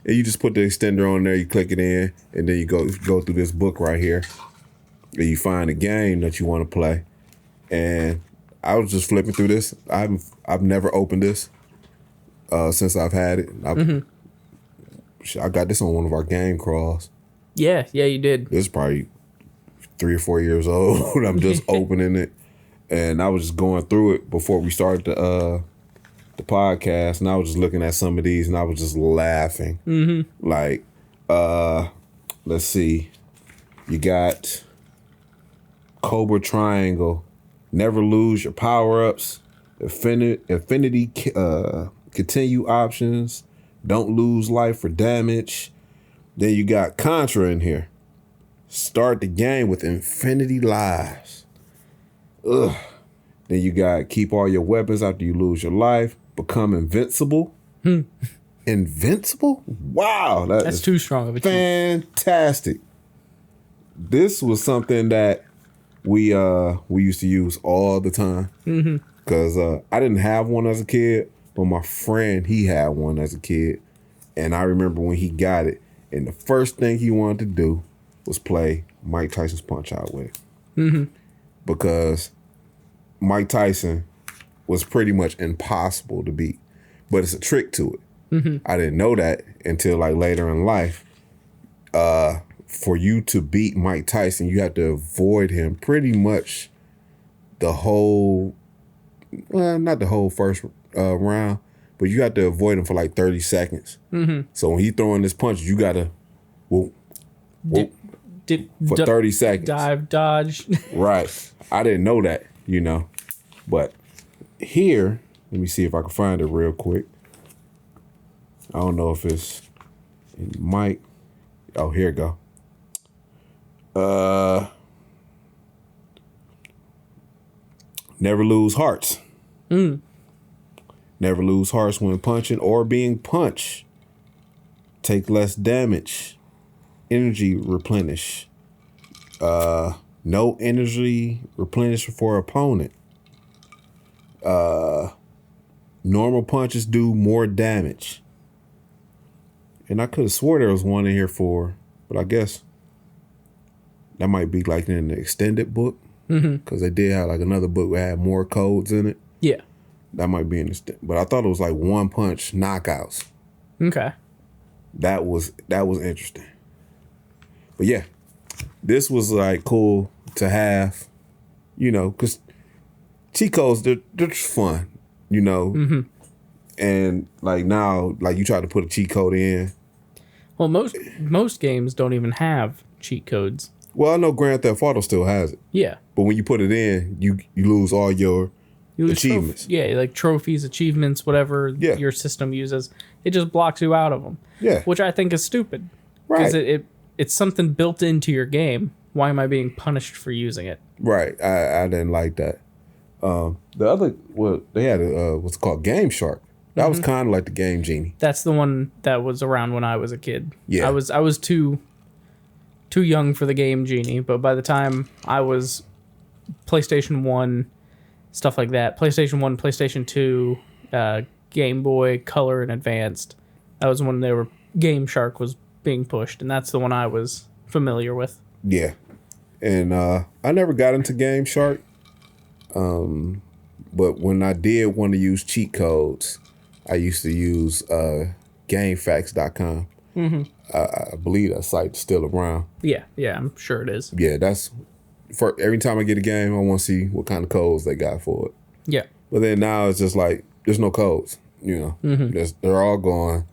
And you just put the extender on there, you click it in, and then you go through this book right here, and you find a game that you want to play. And I was just flipping through this. I've never opened this since I've had it. I got this on one of our game crawls. Yeah, you did. It's probably 3 or 4 years old. I'm just opening it, and I was just going through it before we started the podcast, and I was just looking at some of these, and I was just laughing. Like, let's see, you got Cobra Triangle, never lose your power ups, Infinity continue options, don't lose life or damage. Then you got Contra in here. Start the game with infinity lives. Ugh. Then you got keep all your weapons after you lose your life. Become invincible. Invincible? Wow. That's too strong of a cheat. Fantastic. This was something that we used to use all the time. Because I didn't have one as a kid, but my friend, he had one as a kid. And I remember when he got it, and the first thing he wanted to do was play Mike Tyson's Punch-Out with it. Because Mike Tyson was pretty much impossible to beat. But it's a trick to it. I didn't know that until like later in life. For you to beat Mike Tyson, you have to avoid him pretty much the whole, well, not the whole first round, but you have to avoid him for like 30 seconds. So when he throwing this punch, you gotta for 30 seconds. Dive, dodge. Right. I didn't know that, But here, let me see if I can find it real quick. I don't know if it's in Mike. Oh, here it go. Never lose hearts. Never lose hearts when punching or being punched. Take less damage. Energy replenish. No energy replenish for opponent. Normal punches do more damage. And I could have swore there was one in here but I guess that might be like in the extended book. Because they did have like another book that had more codes in it. Yeah. That might be in the but I thought it was like one punch knockouts. Okay. That was interesting. But yeah, this was like cool to have, because cheat codes, they're just fun, And like now, like you try to put a cheat code in. Well, most games don't even have cheat codes. Well, I know Grand Theft Auto still has it. Yeah. But when you put it in, you lose all your achievements. Like trophies, achievements, whatever your system uses. It just blocks you out of them. Yeah. Which I think is stupid. Right. Because it's something built into your game. Why am I being punished for using it? Right. I didn't like that. The other, they had what's called Game Shark. That was kind of like the Game Genie. That's the one that was around when I was a kid. Yeah. I was too young for the Game Genie, but by the time I was PlayStation 1, stuff like that, PlayStation 1, PlayStation 2, Game Boy, Color, and Advanced, that was when Game Shark was being pushed, and that's the one I was familiar with. Yeah. And I never got into Game Shark. But when I did want to use cheat codes, I used to use GameFAQs.com. I believe that site's still around. Yeah, I'm sure it is. Yeah, that's for every time I get a game, I want to see what kind of codes they got for it. Yeah. But then now it's just like there's no codes. They're all gone.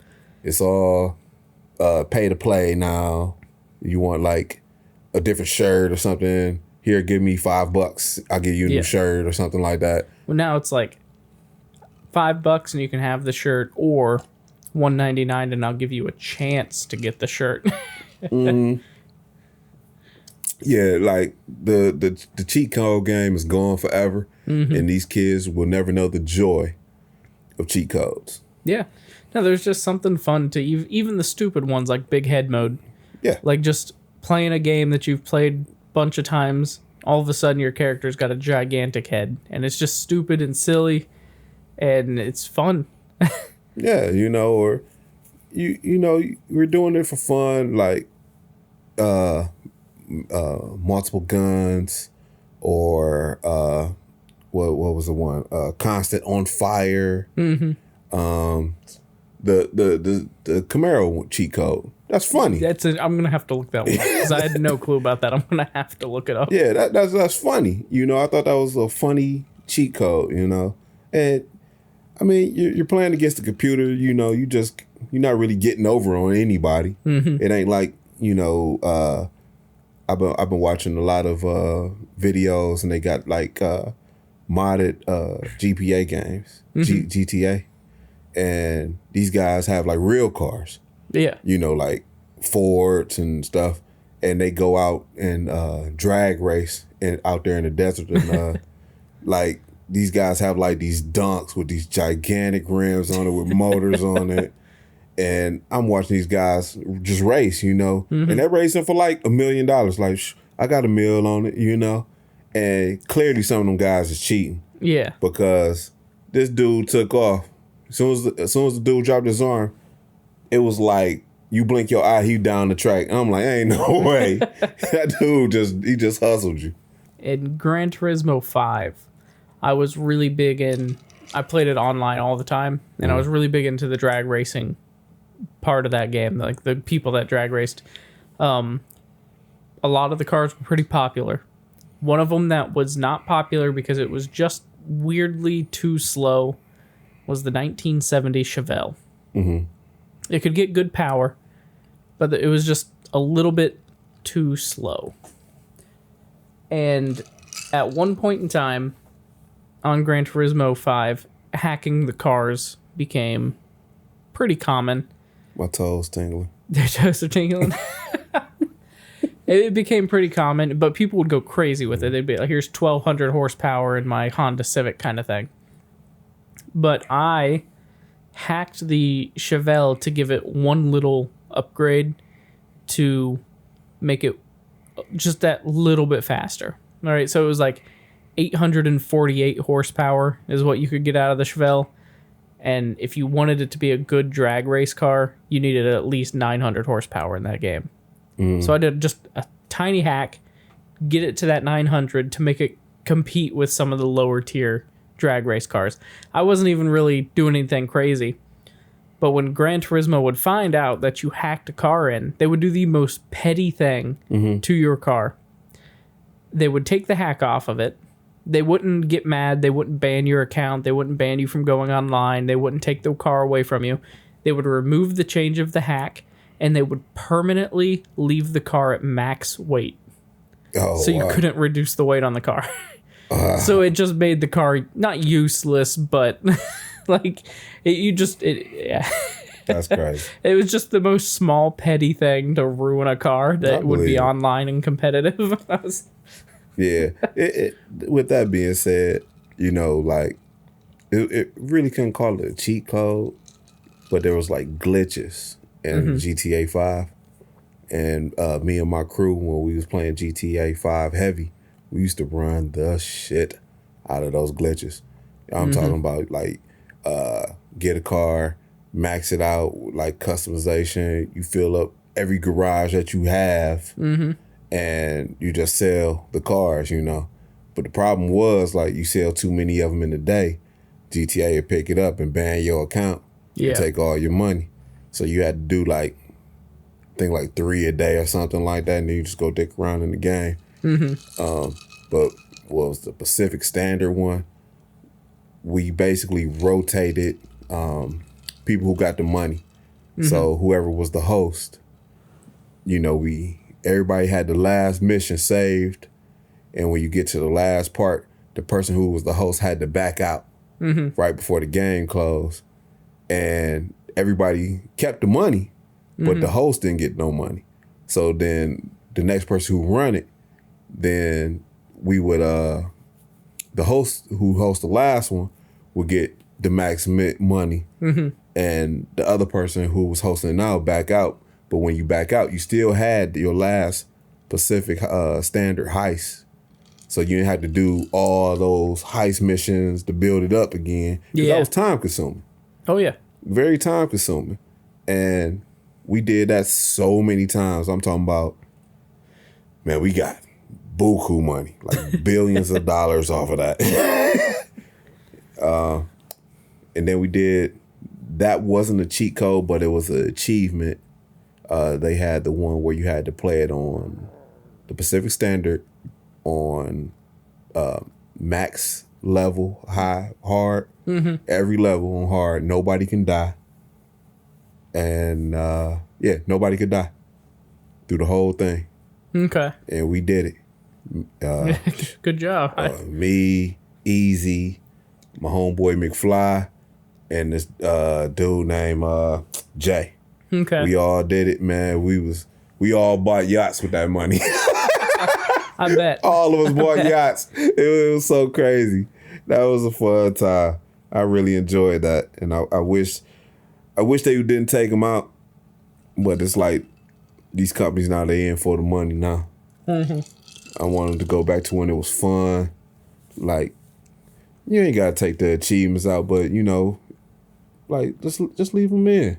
It's all pay to play now. You want like a different shirt or something? Here, give me $5. I'll give you a new shirt or something like that. Well, now it's like $5 and you can have the shirt, or $1.99 and I'll give you a chance to get the shirt. Yeah, like the cheat code game is gone forever, and these kids will never know the joy of cheat codes. Yeah. No, there's just something fun to even the stupid ones like Big Head Mode. Yeah. Like just playing a game that you've played a bunch of times, all of a sudden your character's got a gigantic head, and it's just stupid and silly, and it's fun. Yeah, or we're doing it for fun, like multiple guns, or what was the one? Constant on fire. The Camaro cheat code. That's funny. I'm gonna have to look that one up because I had no clue about that. I'm gonna have to look it up. Yeah, that's funny. I thought that was a funny cheat code. And I mean, you're playing against the computer. You're not really getting over on anybody. It ain't like I've been watching a lot of videos, and they got like modded GPA games, GTA, and these guys have like real cars. Yeah. Like Fords and stuff, and they go out and drag race and out there in the desert, and like these guys have like these dunks with these gigantic rims on it with motors on it. And I'm watching these guys just race, and they're racing for like $1 million. Like, I got $1 million on it, and clearly some of them guys is cheating. Yeah. Because this dude took off. As soon as the dude dropped his arm, it was like you blink your eye, he down the track. And I'm like, ain't no way. That dude just hustled you. In Gran Turismo 5, I was really big I played it online all the time, and I was really big into the drag racing part of that game, like the people that drag raced. A lot of the cars were pretty popular. One of them that was not popular because it was just weirdly too slow was the 1970 Chevelle. It could get good power, but it was just a little bit too slow. And at one point in time on Gran Turismo 5, hacking the cars became pretty common. My toes tingling. Their toes are tingling. It became pretty common, but people would go crazy with it. They'd be like, here's 1,200 horsepower in my Honda Civic kind of thing. But I hacked the Chevelle to give it one little upgrade to make it just that little bit faster. All right, so it was like 848 horsepower is what you could get out of the Chevelle. And if you wanted it to be a good drag race car, you needed at least 900 horsepower in that game. So I did just a tiny hack, get it to that 900 to make it compete with some of the lower tier drag race cars. I wasn't even really doing anything crazy. But when Gran Turismo would find out that you hacked a car in, they would do the most petty thing to your car. They would take the hack off of it. They wouldn't get mad. They wouldn't ban your account. They wouldn't ban you from going online. They wouldn't take the car away from you. They would remove the change of the hack, and they would permanently leave the car at max weight. So you couldn't reduce the weight on the car. So it just made the car not useless, but like yeah. That's crazy. It was just the most small petty thing to ruin a car that would be online and competitive. Yeah. With that being said, like it really couldn't call it a cheat code, but there was like glitches in GTA 5. And me and my crew, when we was playing GTA 5 heavy, we used to run the shit out of those glitches. I'm talking about like get a car, max it out, like customization. You fill up every garage that you have, and you just sell the cars, you know. But the problem was, like, you sell too many of them in a day, GTA would pick it up and ban your account and take all your money. So you had to do like, I think like 3 a day or something like that, and then you just go dick around in the game. But what was the Pacific Standard one? We basically rotated people who got the money. So whoever was the host, you know, everybody had the last mission saved, and when you get to the last part, the person who was the host had to back out right before the game closed, and everybody kept the money, but the host didn't get no money. So then the next person who run it, then we would the host who hosts the last one would get the max money, and the other person who was hosting now back out. But when you back out, you still had your last Pacific Standard heist. So you didn't have to do all those heist missions to build it up again. Yeah. That was time consuming. Oh, yeah. Very time consuming. And we did that so many times. I'm talking about, man, we got buku money, like billions of dollars off of that. And then we did, that wasn't a cheat code, but it was an achievement. They had the one where you had to play it on the Pacific Standard on max level, high, hard, every level on hard. Nobody can die. And nobody could die through the whole thing. Okay. And we did it. Good job. Me, Easy, my homeboy McFly, and this dude named Jay. Okay. We all did it, man. We all bought yachts with that money. I bet. All of us bought yachts. It was so crazy. That was a fun time. I really enjoyed that, and I wish they didn't take them out. But it's like these companies now, they in for the money now. I want them to go back to when it was fun. Like, you ain't gotta take the achievements out, but you know, like just leave them in.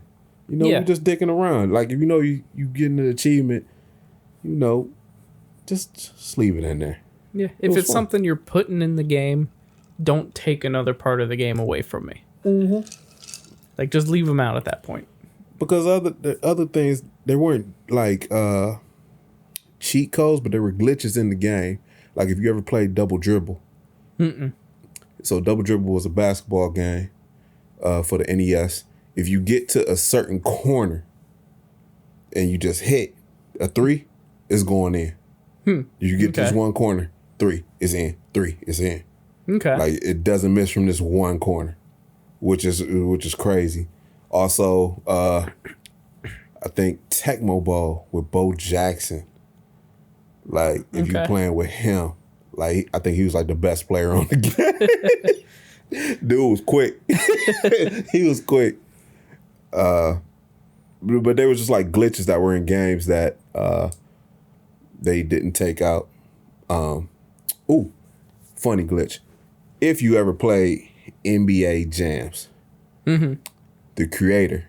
You know, you're just dicking around. Like if you know you getting an achievement, you know, just leave it in there. Yeah, if it's something you're putting in the game, don't take another part of the game away from me. Like just leave them out at that point. Because the other things, they weren't like cheat codes, but there were glitches in the game. Like if you ever played Double Dribble. So Double Dribble was a basketball game for the NES. If you get to a certain corner and you just hit a 3, it's going in. You get to this one corner, 3 is in, 3 is in. Okay. Like it doesn't miss from this one corner, which is crazy. Also, I think Tecmo Bowl with Bo Jackson. Like if you're playing with him, like I think he was like the best player on the game. Dude was quick. He was quick. But there was just like glitches that were in games that they didn't take out. Funny glitch. If you ever played NBA Jams, the creator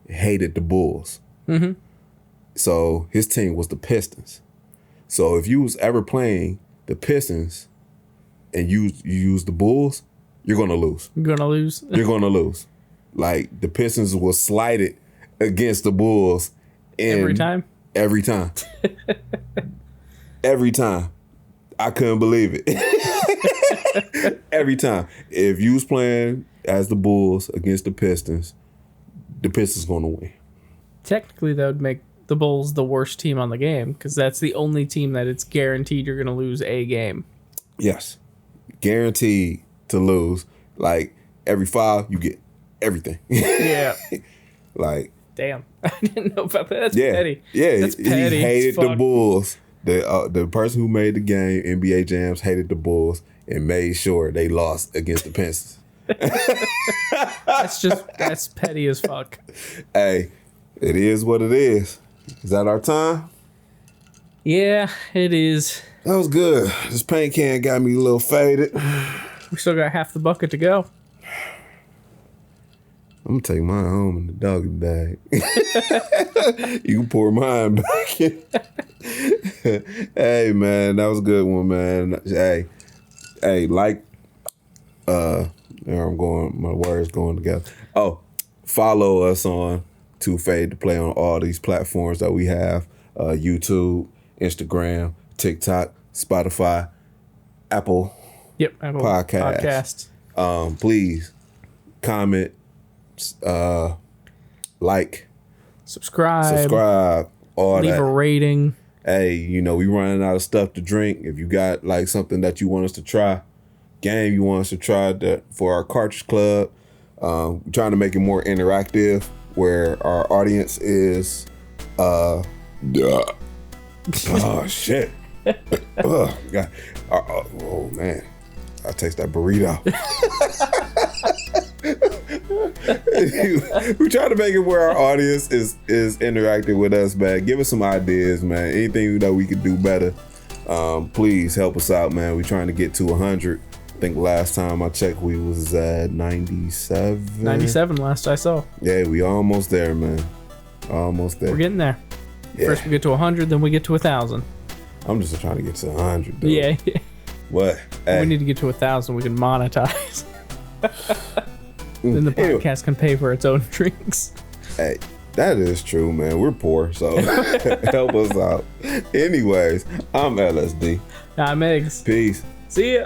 hated the Bulls. So his team was the Pistons. So if you was ever playing the Pistons and you use the Bulls, you're gonna lose. You're gonna lose. You're gonna lose. Like the Pistons was slighted against the Bulls every time. Every time. Every time. I couldn't believe it. Every time. If you was playing as the Bulls against the Pistons gonna win. Technically, that would make the Bulls the worst team on the game because that's the only team that it's guaranteed you're gonna lose a game. Yes. Guaranteed to lose. Like every foul, you get everything. Yeah. Like. Damn. I didn't know about that. That's petty. Yeah. That's petty. He hated the Bulls. The person who made the game, NBA Jams, hated the Bulls and made sure they lost against the Pistons. That's petty as fuck. Hey, it is what it is. Is that our time? Yeah, it is. That was good. This paint can got me a little faded. We still got half the bucket to go. I'm gonna take mine home in the doggy bag. You can pour mine back in. Hey man, that was a good one, man. Hey, like there I'm going, my words going together. Oh, follow us on Too Fade to Play on all these platforms that we have. YouTube, Instagram, TikTok, Spotify, Apple Apple Podcasts. Please comment, like, subscribe, all leave that. a rating. Hey, we running out of stuff to drink. If you got like something that you want us to try, game you want us to try for our cartridge club, we're trying to make it more interactive where our audience is oh shit. Oh god. Oh man, I taste that burrito. We try to make it where our audience is interacting with us, man. Give us some ideas, man. Anything that we could do better, please help us out, man. We're trying to get to 100. I think last time I checked, we was at 97. 97 last I saw. Yeah, we almost there, man. Almost there. We're getting there. Yeah. First we get to 100, then we get to 1,000. I'm just trying to get to 100, dude. Yeah. What? Hey. We need to get to 1,000. We can monetize. Then the podcast can pay for its own drinks. Hey, that is true, man. We're poor, so help us out. Anyways, I'm LSD. I'm Eggs. Peace. See ya.